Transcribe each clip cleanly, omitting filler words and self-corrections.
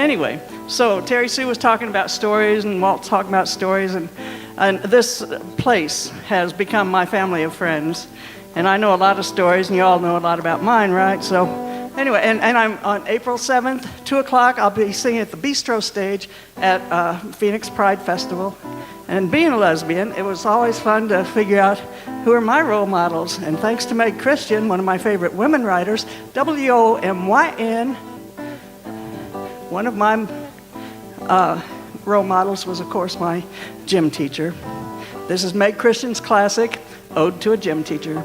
Anyway, so Terry Sue was talking about stories, and Walt's talking about stories, and this place has become my family of friends. And I know a lot of stories, and you all know a lot about mine, right? So anyway, and I'm on April 7th, 2 o'clock, I'll be singing at the Bistro stage at Phoenix Pride Festival. And being a lesbian, it was always fun to figure out who are my role models. And thanks to Meg Christian, one of my favorite women writers, WOMYN, one of my role models was, of course, my gym teacher. This is Meg Christian's classic, Ode to a Gym Teacher.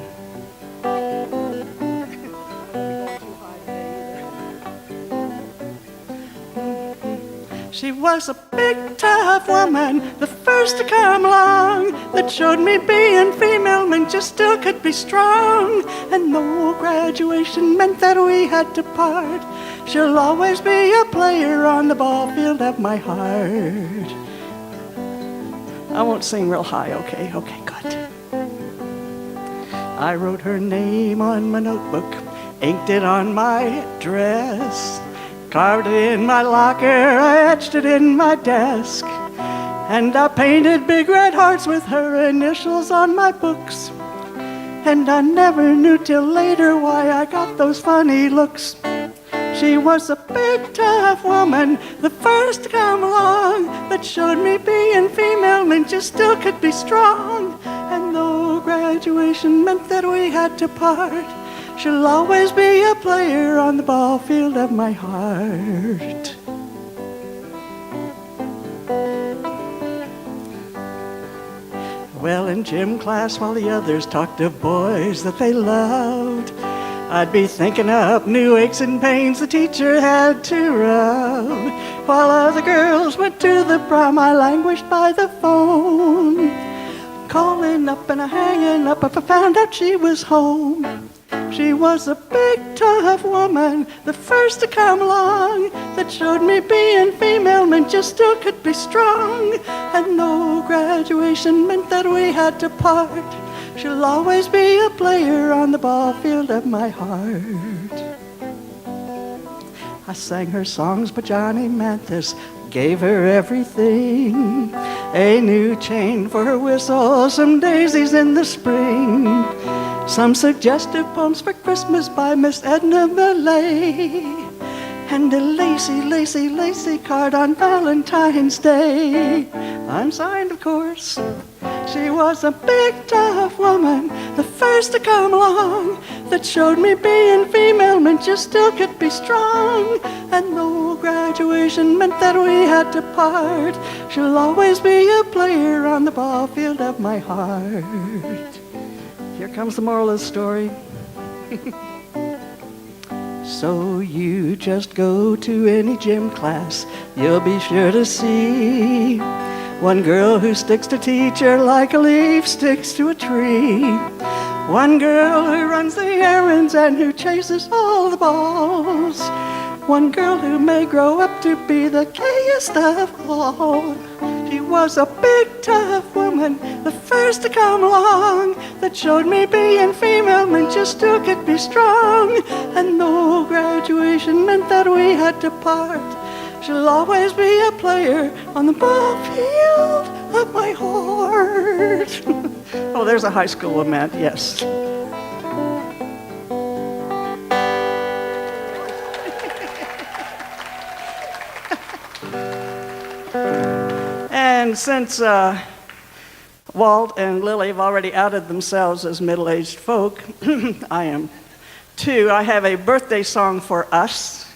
She was a big, tough woman, the first to come along, that showed me being female meant you still could be strong. And though graduation meant that we had to part, she'll always be a player on the ball field of my heart. I won't sing real high, okay? Okay, good. I wrote her name on my notebook, inked it on my dress, carved it in my locker, I etched it in my desk, and I painted big red hearts with her initials on my books. And I never knew till later why I got those funny looks. She was a big, tough woman, the first to come along, that showed me being female meant you still could be strong. And though graduation meant that we had to part, she'll always be a player on the ball field of my heart. Well, in gym class, while the others talked of boys that they loved, I'd be thinking up new aches and pains the teacher had to rub. While other girls went to the prom, I languished by the phone, calling up and hanging up if I found out she was home. She was a big, tough woman, the first to come along, that showed me being female meant you still could be strong. And though graduation meant that we had to part, she'll always be a player on the ball field of my heart. I sang her songs, but Johnny Mathis gave her everything. A new chain for her whistle, some daisies in the spring, some suggestive poems for Christmas by Miss Edna Millay, and a lacy, lacy, lacy card on Valentine's Day. I'm signed, of course. She was a big, tough woman, the first to come along, that showed me being female meant you still could be strong. And though graduation meant that we had to part, she'll always be a player on the ball field of my heart. Here comes the moral of the story. So you just go to any gym class, you'll be sure to see one girl who sticks to teacher like a leaf sticks to a tree. One girl who runs the errands and who chases all the balls. One girl who may grow up to be the gayest of all. She was a big, tough woman, the first to come along, that showed me being female meant you still could be strong. And though graduation meant that we had to part, she'll always be a player on the ball field of my heart. Oh, there's a high school lament, yes. And since Walt and Lily have already outed themselves as middle-aged folk, I am too. I have a birthday song for us,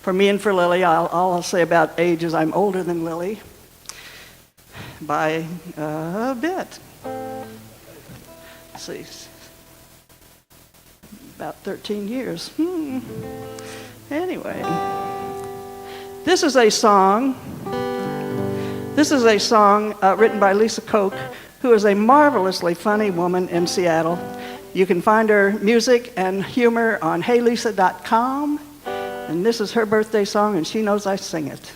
for me and for Lily. I'll say about age is I'm older than Lily by a bit. Let's see, about 13 years. Anyway, this is a song written by Lisa Koch, who is a marvelously funny woman in Seattle. You can find her music and humor on heylisa.com. And this is her birthday song, and she knows I sing it.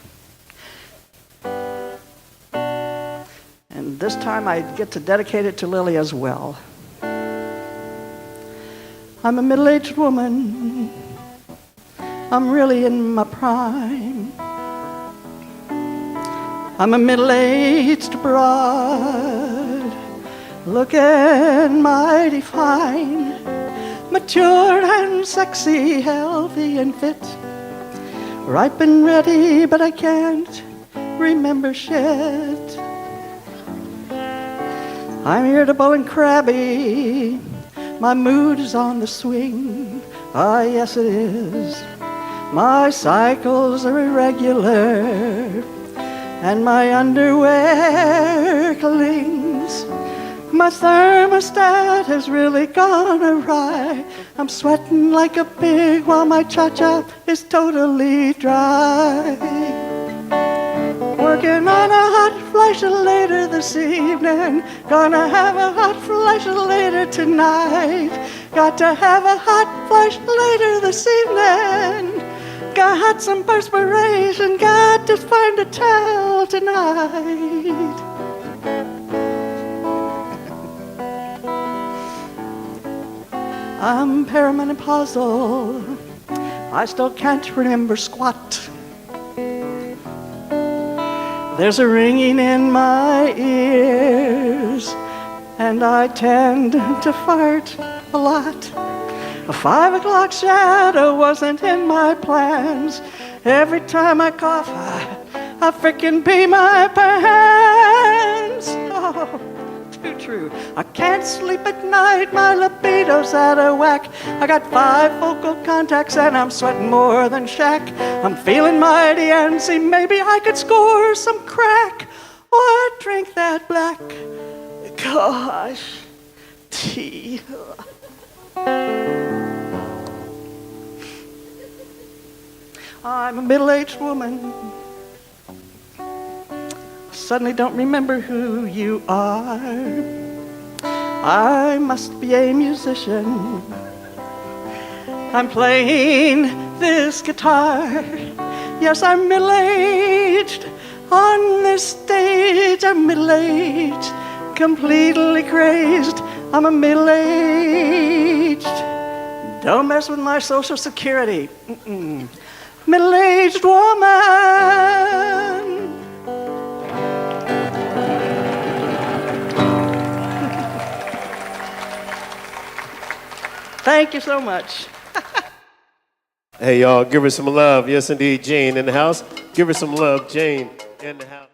And this time I get to dedicate it to Lily as well. I'm a middle-aged woman. I'm really in my prime. I'm a middle-aged broad, looking mighty fine, mature and sexy, healthy and fit, ripe and ready, but I can't remember shit. I'm irritable and crabby, my mood is on the swing. Ah, yes it is. My cycles are irregular, and my underwear clings. My thermostat has really gone awry. I'm sweating like a pig while my cha-cha is totally dry. Working on a hot flash later this evening. Gonna have a hot flash later tonight. Got to have a hot flash later this evening. Got some perspiration, got to find a towel tonight. I'm perimenopausal, I still can't remember squat. There's a ringing in my ears, and I tend to fart a lot. A 5 o'clock shadow wasn't in my plans. Every time I cough, I frickin' pee my pants. Oh, too true. I can't sleep at night, my libido's out of whack. I got 5 focal contacts and I'm sweating more than Shaq. I'm feeling mighty antsy, maybe I could score some crack or drink that black, gosh, tea. I'm a middle-aged woman. Suddenly don't remember who you are. I must be a musician. I'm playing this guitar. Yes, I'm middle-aged. On this stage, I'm middle-aged. Completely crazed. I'm a middle-aged. Don't mess with my social security. Middle-aged woman. Thank you so much. Hey, y'all, give her some love. Yes, indeed, Jane in the house. Give her some love, Jane in the house.